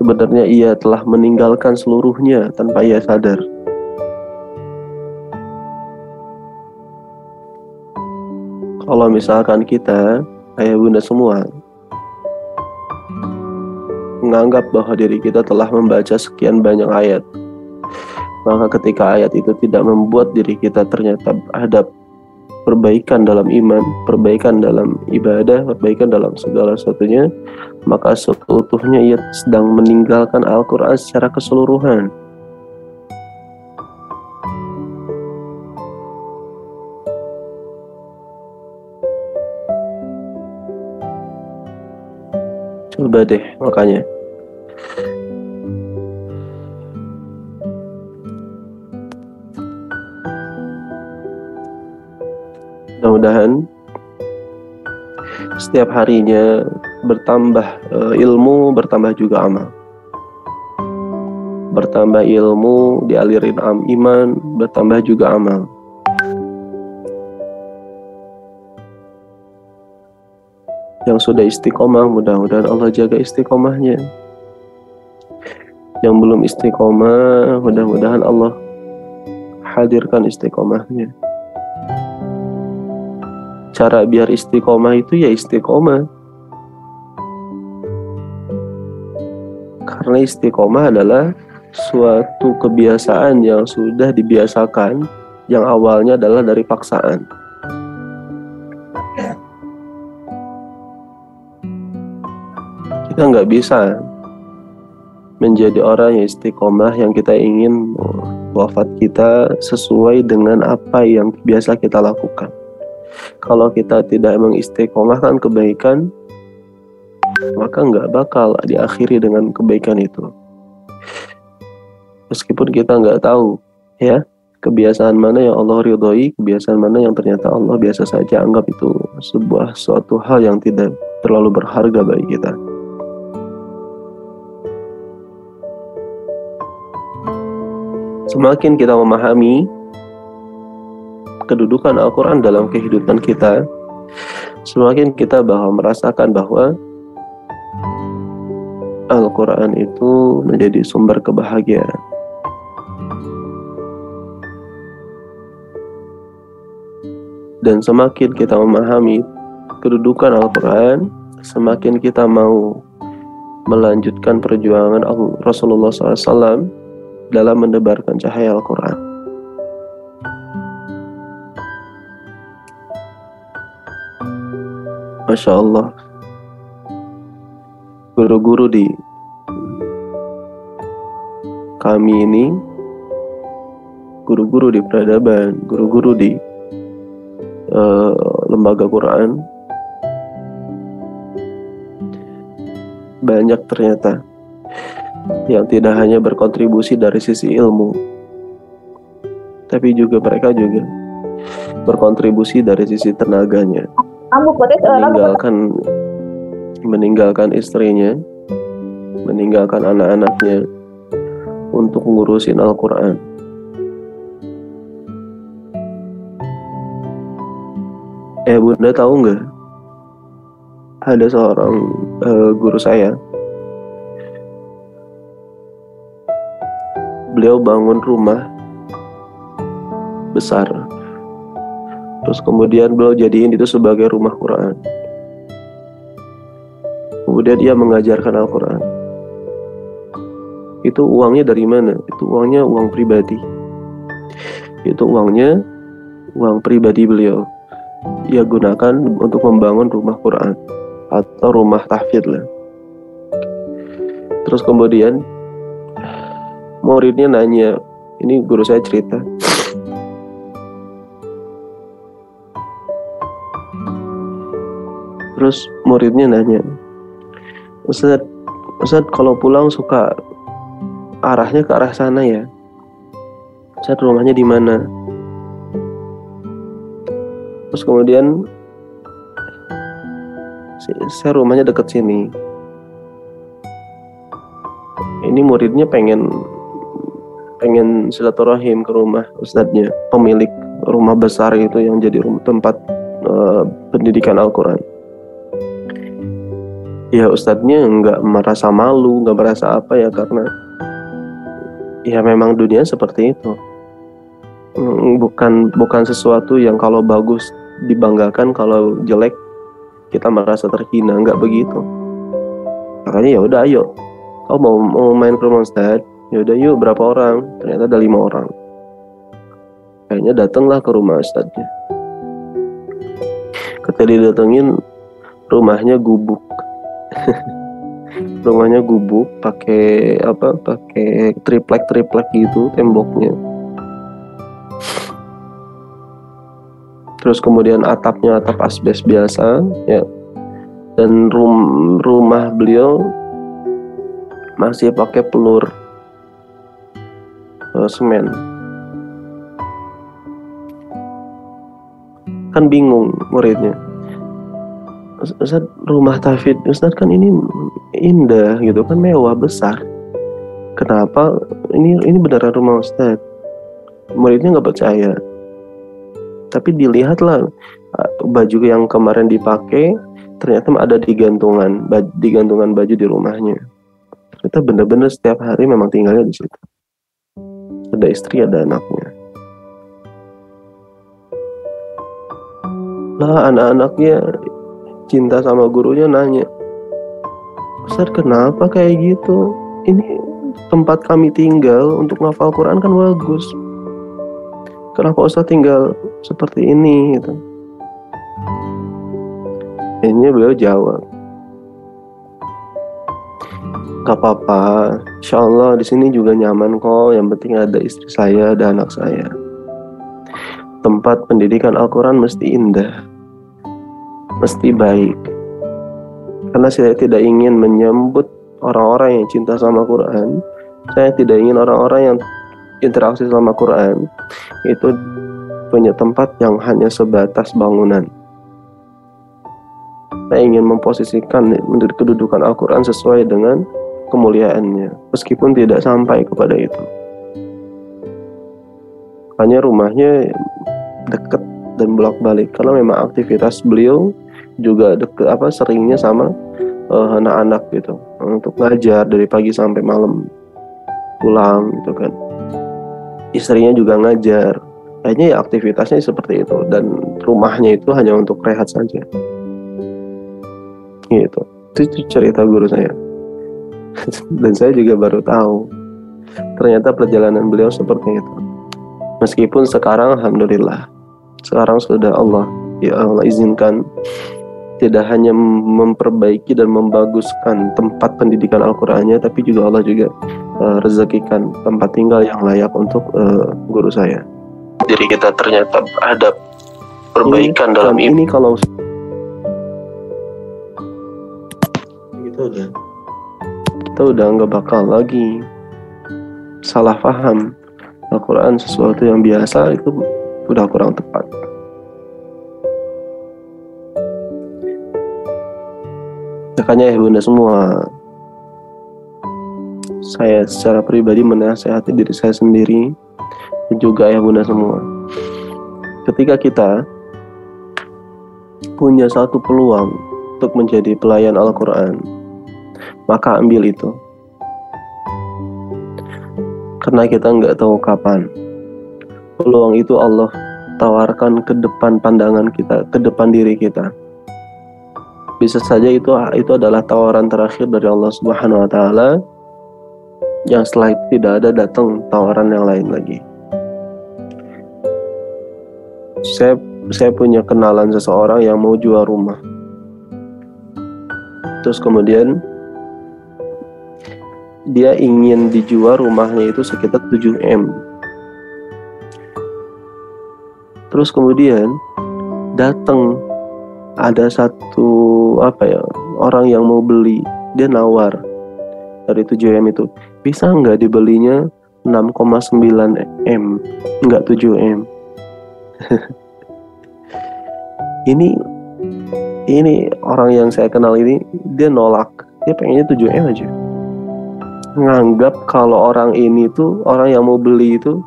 sebenarnya ia telah meninggalkan seluruhnya tanpa ia sadar. Kalau misalkan kita, ayah bunda semua, menganggap bahwa diri kita telah membaca sekian banyak ayat, maka ketika ayat itu tidak membuat diri kita ternyata ada perbaikan dalam iman, perbaikan dalam ibadah, perbaikan dalam segala sesuatunya, maka seutuhnya ia sedang meninggalkan Al-Quran secara keseluruhan. Coba deh, makanya mudah-mudahan setiap harinya bertambah ilmu, bertambah juga amal. Bertambah ilmu, dialirin iman, bertambah juga amal. Yang sudah istiqomah, mudah-mudahan Allah jaga istiqomahnya. Yang belum istiqomah, mudah-mudahan Allah hadirkan istiqomahnya. Cara biar istiqomah itu ya istiqomah. Karena istiqomah adalah suatu kebiasaan yang sudah dibiasakan, yang awalnya adalah dari paksaan. Kita nggak bisa menjadi orang yang istiqomah yang kita ingin wafat kita sesuai dengan apa yang biasa kita lakukan. Kalau kita tidak mengistiqomahkan kebaikan, maka nggak bakal diakhiri dengan kebaikan itu. Meskipun kita nggak tahu ya kebiasaan mana yang Allah ridhoi, kebiasaan mana yang ternyata Allah biasa saja anggap itu suatu hal yang tidak terlalu berharga bagi kita. Semakin kita memahami kedudukan Al-Quran dalam kehidupan kita, semakin kita merasakan bahwa Al-Quran itu menjadi sumber kebahagiaan. Dan semakin kita memahami kedudukan Al-Quran, semakin kita mau melanjutkan perjuangan Rasulullah SAW dalam mendebarkan cahaya Al-Quran. Masya Allah, guru-guru di kami ini, guru-guru di peradaban, guru-guru di lembaga Quran, banyak ternyata yang tidak hanya berkontribusi dari sisi ilmu, tapi juga mereka juga berkontribusi dari sisi tenaganya, meninggalkan istrinya, meninggalkan anak-anaknya untuk ngurusin Al-Quran. Bunda tahu nggak? Ada seorang guru saya. Beliau bangun rumah besar, terus kemudian beliau jadiin itu sebagai rumah Quran. Kemudian dia mengajarkan Al-Quran. Itu uangnya dari mana? Itu uangnya uang pribadi. Itu uangnya uang pribadi beliau. Ia gunakan untuk membangun rumah Quran atau rumah tahfidz lah. Terus kemudian muridnya nanya, ini guru saya cerita, terus muridnya nanya, Ustaz kalau pulang suka arahnya ke arah sana ya? Ustaz rumahnya di mana? Terus kemudian saya rumahnya dekat sini. Ini muridnya pengen silaturahim ke rumah ustadznya, pemilik rumah besar itu yang jadi tempat pendidikan Al-Quran. Ya ustadznya nggak merasa malu, nggak merasa apa ya, karena ya memang dunia seperti itu. Bukan sesuatu yang kalau bagus dibanggakan, kalau jelek kita merasa terhina, nggak begitu. Makanya ya udah, ayo, kau mau main ke rumah ustadz, ya udah yuk, berapa orang? Ternyata ada 5 orang. Kayaknya datanglah ke rumah ustadznya. Ketika didatengin, rumahnya gubuk. Rumahnya gubuk, pakai triplek gitu temboknya. Terus kemudian atapnya atap asbes biasa, ya. Dan rumah beliau masih pakai pelur semen. Kan bingung muridnya, Ustaz, rumah tahfidz Ustaz kan ini indah gitu kan, mewah, besar. Kenapa ini beneran rumah Ustaz? Muridnya nggak percaya. Tapi dilihatlah baju yang kemarin dipakai, ternyata ada di gantungan baju di rumahnya. Ternyata bener-bener setiap hari memang tinggalnya di situ. Ada istri, ada anaknya. Lah anak-anaknya cinta sama gurunya, nanya, Ustaz kenapa kayak gitu? Ini tempat kami tinggal untuk ngafal Quran kan bagus. Kenapa Ustaz tinggal seperti ini gitu? Akhirnya beliau jawab, gak apa-apa, insya Allah di sini juga nyaman kok. Yang penting ada istri saya, ada anak saya. Tempat pendidikan Al-Quran mesti indah, mesti baik. Karena saya tidak ingin menyambut orang-orang yang cinta sama Quran. Saya tidak ingin orang-orang yang interaksi sama Quran itu punya tempat yang hanya sebatas bangunan. Saya ingin memposisikan kedudukan Al-Quran sesuai dengan kemuliaannya, meskipun tidak sampai kepada itu. Makanya rumahnya dekat dan bolak-balik, karena memang aktivitas beliau juga seringnya sama anak-anak gitu, untuk ngajar dari pagi sampai malam, pulang gitu kan. Istrinya juga ngajar. Kayaknya ya aktivitasnya seperti itu, dan rumahnya itu hanya untuk rehat saja. Gitu. Itu cerita guru saya. Dan saya juga baru tahu ternyata perjalanan beliau seperti itu. Meskipun sekarang alhamdulillah, sekarang sudah Allah izinkan tidak hanya memperbaiki dan membaguskan tempat pendidikan Al-Qurannya, tapi juga Allah juga rezekikan tempat tinggal yang layak untuk guru saya. Diri kita ternyata ada perbaikan dalam ini. Kalau kita udah nggak bakal lagi salah paham Al-Quran sesuatu yang biasa, itu udah kurang tepat. Makanya ya bunda semua, saya secara pribadi menasihati diri saya sendiri dan juga ya bunda semua, ketika kita punya satu peluang untuk menjadi pelayan Al-Quran, maka ambil itu. Karena kita nggak tahu kapan peluang itu Allah tawarkan ke depan pandangan kita, ke depan diri kita. Bisa saja itu adalah tawaran terakhir dari Allah Subhanahu wa Ta'ala, yang setelah itu tidak ada datang tawaran yang lain lagi. Saya punya kenalan seseorang yang mau jual rumah. Terus kemudian dia ingin dijual rumahnya itu sekitar 7M. Terus kemudian datang ada satu orang yang mau beli, dia nawar dari 7M itu, bisa nggak dibelinya 6,9M, nggak 7M. Ini orang yang saya kenal ini, dia nolak, dia pengennya 7M aja. Nganggap kalau orang ini tuh, orang yang mau beli itu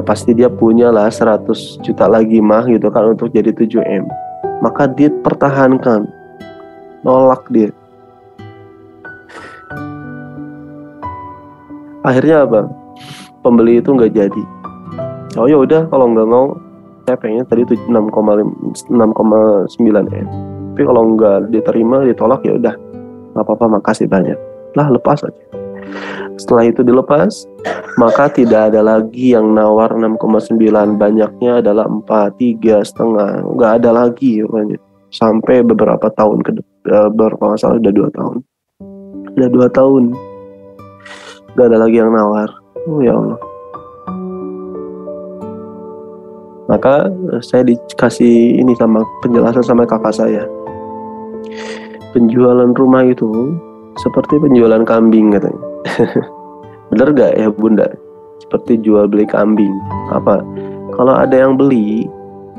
pasti dia punya lah 100 juta lagi mah gitu kan untuk jadi 7M. Maka dia pertahankan, nolak dia. Akhirnya apa? Pembeli itu nggak jadi. Oh ya udah, kalau nggak mau, saya pengen tadi itu 6,9 M. Tapi kalau nggak diterima, ditolak, ya udah, nggak apa-apa, makasih banyak. Lah, lepas aja. Setelah itu dilepas, maka tidak ada lagi yang nawar 6,9. Banyaknya adalah 4, 3,5. Nggak ada lagi pokoknya. Sampai beberapa tahun kalau nggak salah udah 2 tahun. Udah 2 tahun. Nggak ada lagi yang nawar. Oh ya Allah. Maka saya dikasih ini sama penjelasan sama kakak saya. Penjualan rumah itu seperti penjualan kambing katanya. Bener gak ya Bunda? Seperti jual beli kambing. Apa? Kalau ada yang beli,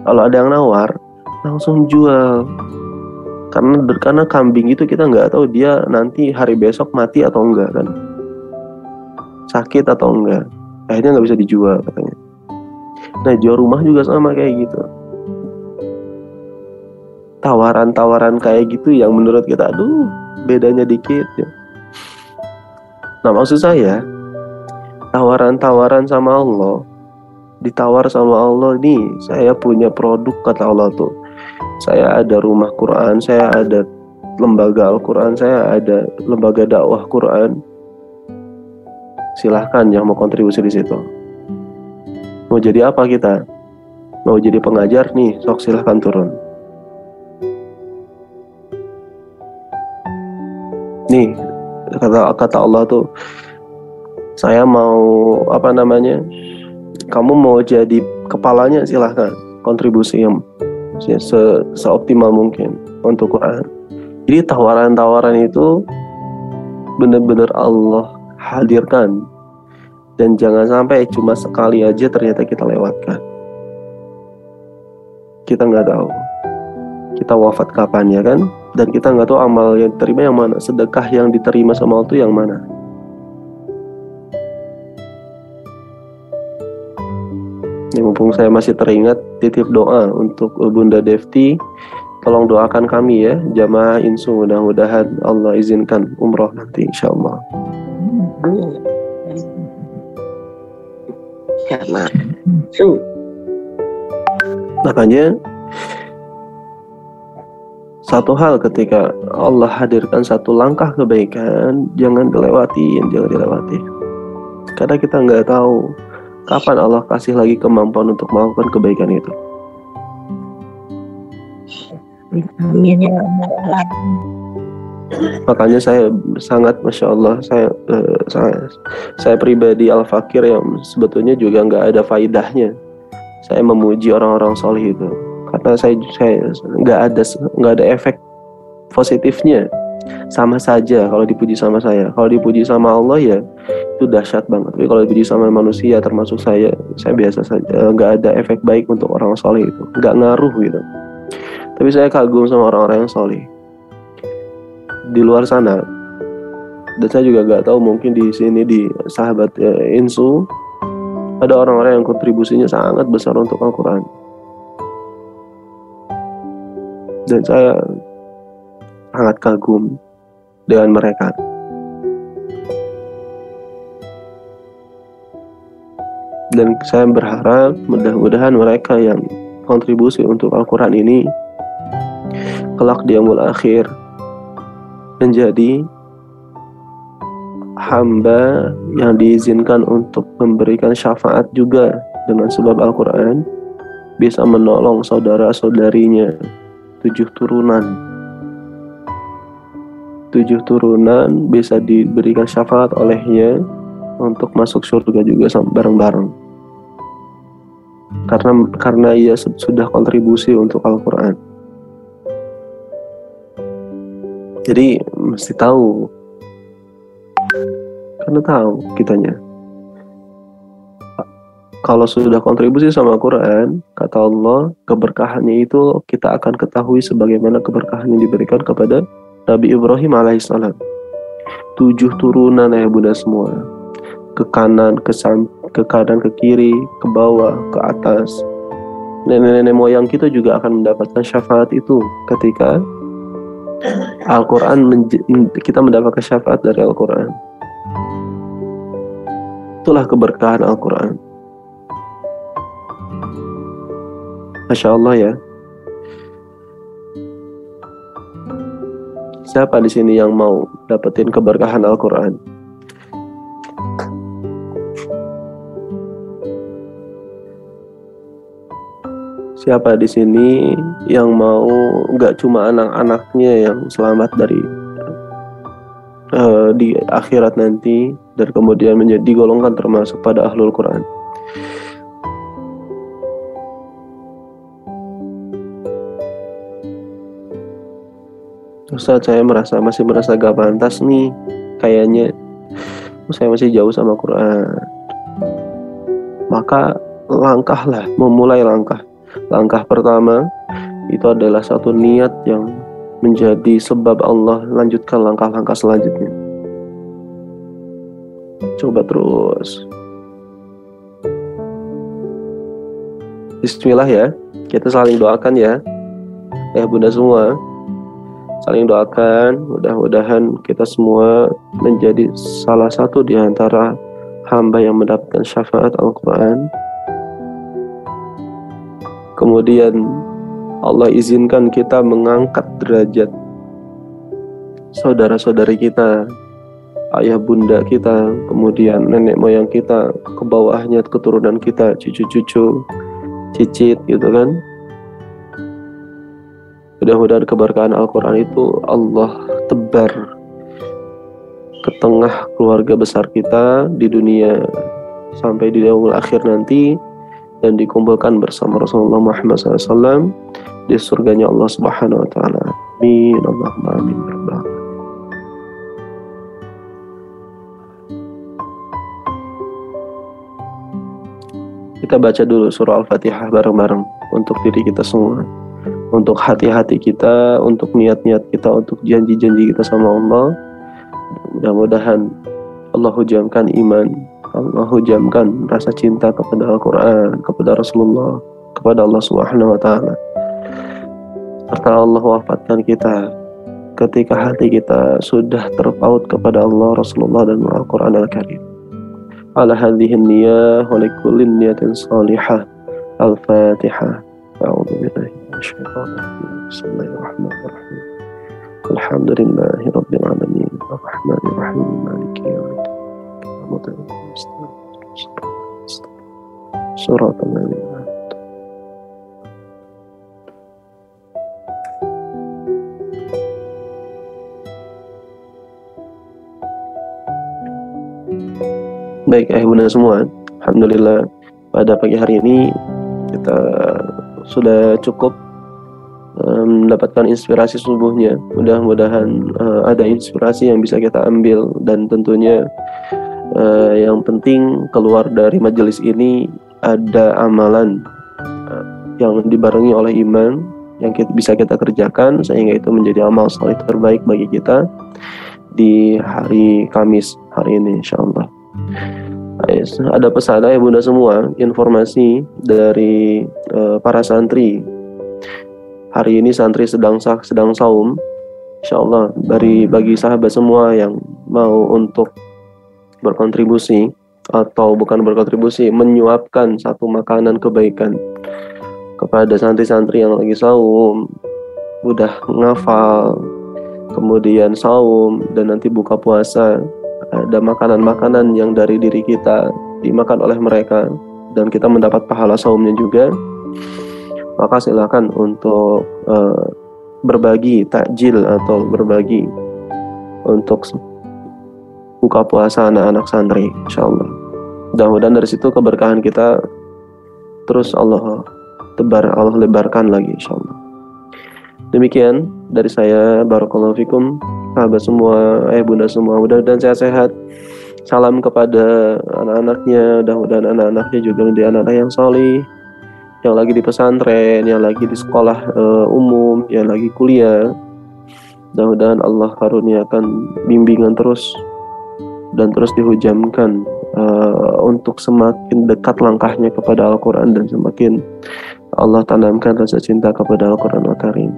kalau ada yang nawar, langsung jual. Karena kambing itu kita nggak tahu dia nanti hari besok mati atau enggak kan, sakit atau enggak. Akhirnya nggak bisa dijual katanya. Nah, jual rumah juga sama kayak gitu. Tawaran-tawaran kayak gitu yang menurut kita, aduh, bedanya dikit ya. Nah, maksud saya, tawaran-tawaran sama Allah, ditawar sama Allah, nih, saya punya produk, kata Allah tuh. Saya ada rumah Quran, saya ada lembaga Al-Quran, saya ada lembaga dakwah Quran. Silahkan yang mau kontribusi di situ. Mau jadi apa kita? Mau jadi pengajar nih, sok silahkan turun. Nih, kata Allah tuh, saya mau kamu mau jadi kepalanya, silahkan kontribusi yang seoptimal mungkin untuk Quran. Jadi tawaran-tawaran itu benar-benar Allah hadirkan. Dan jangan sampai cuma sekali aja ternyata kita lewatkan. Kita nggak tahu kita wafat kapan ya kan. Dan kita nggak tahu amal yang diterima yang mana, sedekah yang diterima sama Allah itu yang mana. Ini mumpung saya masih teringat, titip doa untuk Bunda Devti. Tolong doakan kami ya, jamaah Insu, mudah-mudahan Allah izinkan umroh nanti insyaallah. Makanya satu hal, ketika Allah hadirkan satu langkah kebaikan, jangan dilewati. Karena kita nggak tahu kapan Allah kasih lagi kemampuan untuk melakukan kebaikan itu. Amin ya Allah. Makanya saya sangat, masya Allah, saya pribadi Al-Fakir yang sebetulnya juga nggak ada faidahnya. Saya memuji orang-orang soleh itu karena saya nggak ada efek positifnya. Sama saja kalau dipuji sama saya. Kalau dipuji sama Allah ya itu dahsyat banget. Tapi kalau dipuji sama manusia termasuk saya biasa saja. Nggak ada efek baik untuk orang soleh itu, nggak ngaruh gitu. Tapi saya kagum sama orang-orang yang soleh di luar sana. Dan saya juga nggak tahu, mungkin di sini di sahabat Insu ada orang-orang yang kontribusinya sangat besar untuk Al-Quran. Dan saya sangat kagum dengan mereka. Dan saya berharap mudah-mudahan mereka yang kontribusi untuk Al-Quran ini kelak di yaumul akhir menjadi hamba yang diizinkan untuk memberikan syafaat juga dengan sebab Al-Quran, bisa menolong saudara-saudarinya 7 turunan bisa diberikan syafaat olehnya untuk masuk surga juga bareng-bareng, karena ia sudah kontribusi untuk Al-Quran. Jadi mesti tahu, karena tahu kitanya kalau sudah kontribusi sama Al-Quran, kata Allah, keberkahannya itu kita akan ketahui sebagaimana keberkahan yang diberikan kepada Nabi Ibrahim alaihissalam. 7 turunan ya Bunda semua, ke kanan, ke kiri, ke bawah, ke atas. Nenek-nenek moyang kita juga akan mendapatkan syafaat itu ketika Al-Quran, kita mendapatkan syafaat dari Al-Quran. Itulah keberkahan Al-Quran. Masya Allah ya. Siapa di sini yang mau dapetin keberkahan Al-Quran? Siapa di sini yang mau nggak cuma anak-anaknya yang selamat dari di akhirat nanti dan kemudian menjadi digolongkan termasuk pada ahlul Quran? Ustaz, saya masih merasa gak pantas nih, kayaknya saya masih jauh sama Quran. Maka memulai langkah. Langkah pertama itu adalah satu niat yang menjadi sebab Allah lanjutkan langkah-langkah selanjutnya. Coba terus. Bismillah ya, kita saling doakan ya. Bunda semua, saling doakan, mudah-mudahan kita semua menjadi salah satu di antara hamba yang mendapatkan syafaat Al-Quran. Kemudian Allah izinkan kita mengangkat derajat saudara-saudari kita, ayah bunda kita, kemudian nenek moyang kita, ke bawahnya keturunan kita, cucu-cucu, cicit gitu kan. Mudah-mudahan keberkahan Al-Quran itu Allah tebar ke tengah keluarga besar kita di dunia sampai di yaumul akhir nanti, dan dikumpulkan bersama Rasulullah Muhammad SAW di surganya Allah Subhanahu Wa Taala. Amin. Allahumma amin. Kita baca dulu surah Al-Fatihah bareng-bareng untuk diri kita semua, untuk hati-hati kita, untuk niat-niat kita, untuk janji-janji kita sama Allah. Mudah-mudahan Allah hujamkan iman, Allah hujamkan rasa cinta kepada Al-Quran, kepada Rasulullah, kepada Allah Subhanahu Wa Taala, serta Allah wafatkan kita ketika hati kita sudah terpaut kepada Allah, Rasulullah, dan Al-Quran Al-Karim. Ala hadhihi niyah wa likullin niyatin salihah. Al-Fatihah. A'udzu billahi minasyaitonir rajim. Bismillahirrahmanirrahim. Alhamdulillahi rabbil alamin. Arrahmanir rahim. Maliki yaumiddin. Surah Al-An'am. Baik, bunda semua, alhamdulillah pada pagi hari ini kita sudah cukup mendapatkan inspirasi subuhnya. Mudah-mudahan ada inspirasi yang bisa kita ambil, dan tentunya yang penting keluar dari majelis ini ada amalan yang dibarengi oleh iman yang bisa kita kerjakan, sehingga itu menjadi amal saleh terbaik bagi kita di hari Kamis hari ini, insyaallah. Ada pesan bunda semua, informasi dari para santri. Hari ini santri sedang saum, insyaallah. Bagi sahabat semua yang mau untuk berkontribusi atau bukan berkontribusi, menyuapkan satu makanan kebaikan kepada santri-santri yang lagi saum, udah ngafal, kemudian saum, dan nanti buka puasa, ada makanan-makanan yang dari diri kita dimakan oleh mereka, dan kita mendapat pahala saumnya juga. Maka silakan untuk berbagi takjil atau berbagi untuk buka puasa anak-anak santri, insyaallah. Mudah-mudahan dari situ keberkahan kita terus Allah lebarkan lagi, insyaallah. Demikian dari saya, barakallahu fikum, sahabat semua, bunda semua, mudah-mudahan sehat-sehat. Salam kepada anak-anaknya, mudah-mudahan anak-anaknya juga menjadi anak-anak yang salih, yang lagi di pesantren, yang lagi di sekolah umum, yang lagi kuliah. Mudah-mudahan Allah karuniakan bimbingan terus dan terus dihujamkan untuk semakin dekat langkahnya kepada Al-Quran, dan semakin Allah tanamkan rasa cinta kepada Al-Quran Al-Karim.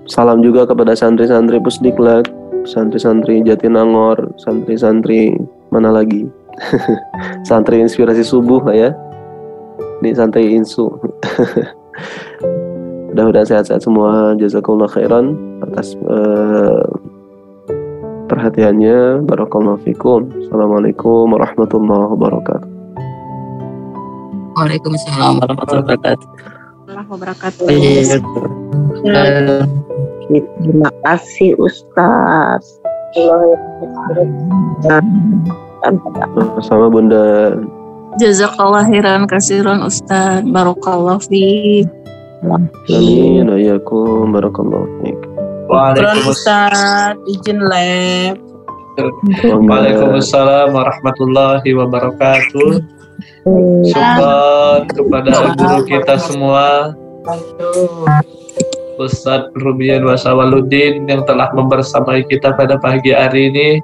Salam juga kepada santri-santri Pusdiklat, santri-santri Jatinangor, santri-santri mana lagi? Santri inspirasi subuh ya. Ini santri insu. Mudah-mudahan sehat-sehat semua. Jazakallahu khairan atas perhatiannya. Barakallahu fikum. Assalamualaikum warahmatullahi wabarakatuh. Waalaikumsalam warahmatullahi wabarakatuh. Terima kasih Ustaz. Sama Bunda. Jazakallah khairan kasiran Ustaz. Barakallahu fiik. Amin. Ayakum. Barakallahu fiik. Waalaikumsalam. Izin lab. Waalaikumsalam warahmatullahi wabarakatuh. Syukur kepada guru kita semua, Ustadz Rubian Wasawaluddin yang telah membersamai kita pada pagi hari ini,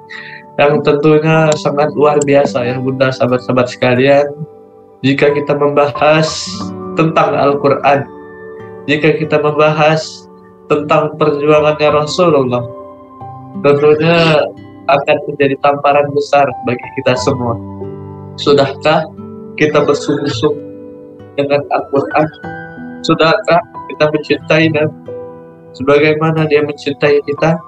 yang tentunya sangat luar biasa ya Bunda, sahabat-sahabat sekalian. Jika kita membahas tentang Al-Quran, jika kita membahas tentang perjuangannya Rasulullah, tentunya akan menjadi tamparan besar bagi kita semua. Sudahkah kita bersungguh-sungguh dengan Al-Quran? Sudahkah kita mencintai dan sebagaimana dia mencintai kita?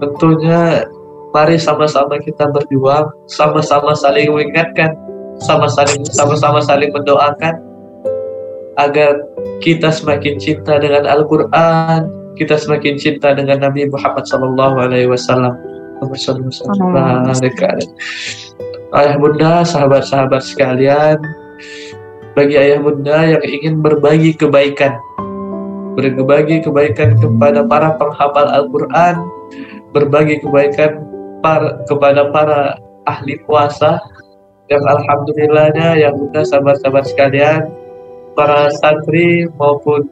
Tentunya mari sama-sama kita berjuang, sama-sama saling mengingatkan, sama-sama saling mendoakan agar kita semakin cinta dengan Al-Quran, kita semakin cinta dengan Nabi Muhammad SAW. Ayah bunda, sahabat-sahabat sekalian, bagi ayah bunda yang ingin berbagi kebaikan kepada para penghafal Al-Quran, berbagi kebaikan kepada para ahli puasa, yang alhamdulillahnya ya bunda, sahabat-sahabat sekalian, para santri maupun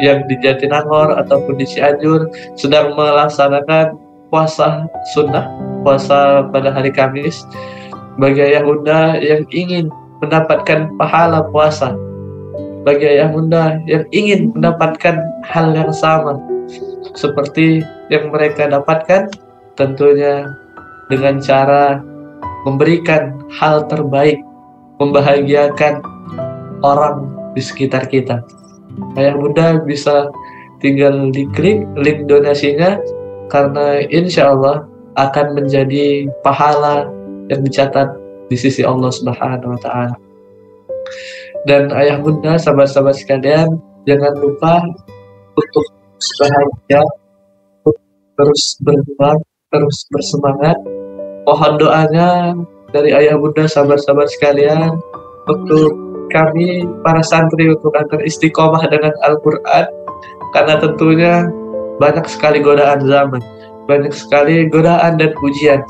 yang di Jatinangor ataupun di Cianjur sedang melaksanakan puasa sunnah, puasa pada hari Kamis. Bagi ayah bunda yang ingin mendapatkan pahala puasa, bagi ayah bunda yang ingin mendapatkan hal yang sama seperti yang mereka dapatkan, tentunya dengan cara memberikan hal terbaik, membahagiakan orang di sekitar kita. Ayah bunda bisa tinggal diklik link donasinya, karena insya Allah akan menjadi pahala yang dicatat di sisi Allah Subhanahu wa Ta'ala. Dan ayah bunda, sahabat-sahabat sekalian, jangan lupa untuk bahagia, terus berjuang, terus bersemangat. Mohon doanya dari ayah bunda, sahabat-sahabat sekalian, untuk kami para santri untuk agar istiqomah dengan Al-Quran, karena tentunya banyak sekali godaan zaman, banyak sekali godaan dan ujian.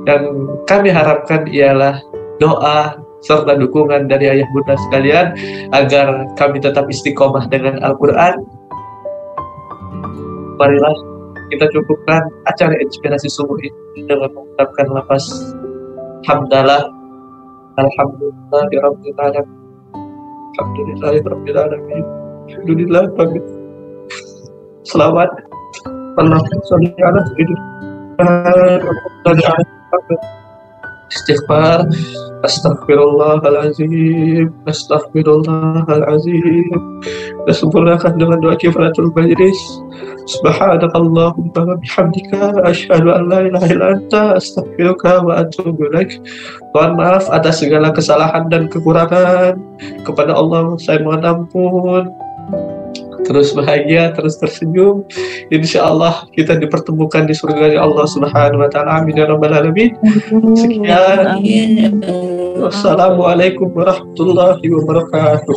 Yang kami harapkan ialah doa serta dukungan dari ayah bunda sekalian agar kami tetap istiqomah dengan Al-Quran. Marilah kita cukupkan acara inspirasi subuh ini dengan mengucapkan lafaz hamdalah, alhamdulillahirabbil alamin, alhamdulillahirabbil alamin, alhamdulillah. Selawat Allahumma sholli ala sayyidina istighfar, astaghfirullahalazim, astaghfirullahalazim. Sempurnakan dengan doa kifaratul majlis. Subhanakallahumma wa bihamdika asyhadu an la ilaha illa anta astaghfiruka wa atubu ilaik. Mohon maaf atas segala kesalahan dan kekurangan. Kepada Allah saya mohon ampun. Terus bahagia, terus tersenyum. Insyaallah kita dipertemukan di surga Allah Subhanahu wa Ta'ala. Amin ya rabbal alamin. Sekian. Wassalamualaikum warahmatullahi wabarakatuh.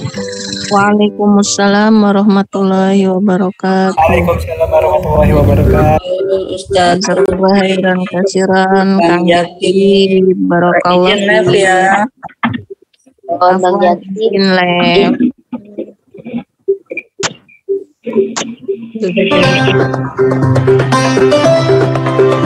Waalaikumsalam warahmatullahi wabarakatuh. Waalaikumsalam warahmatullahi wabarakatuh. Ustaz khairan kasiran Kang Jati. Barakallah ya. Kang Jati. Thank you.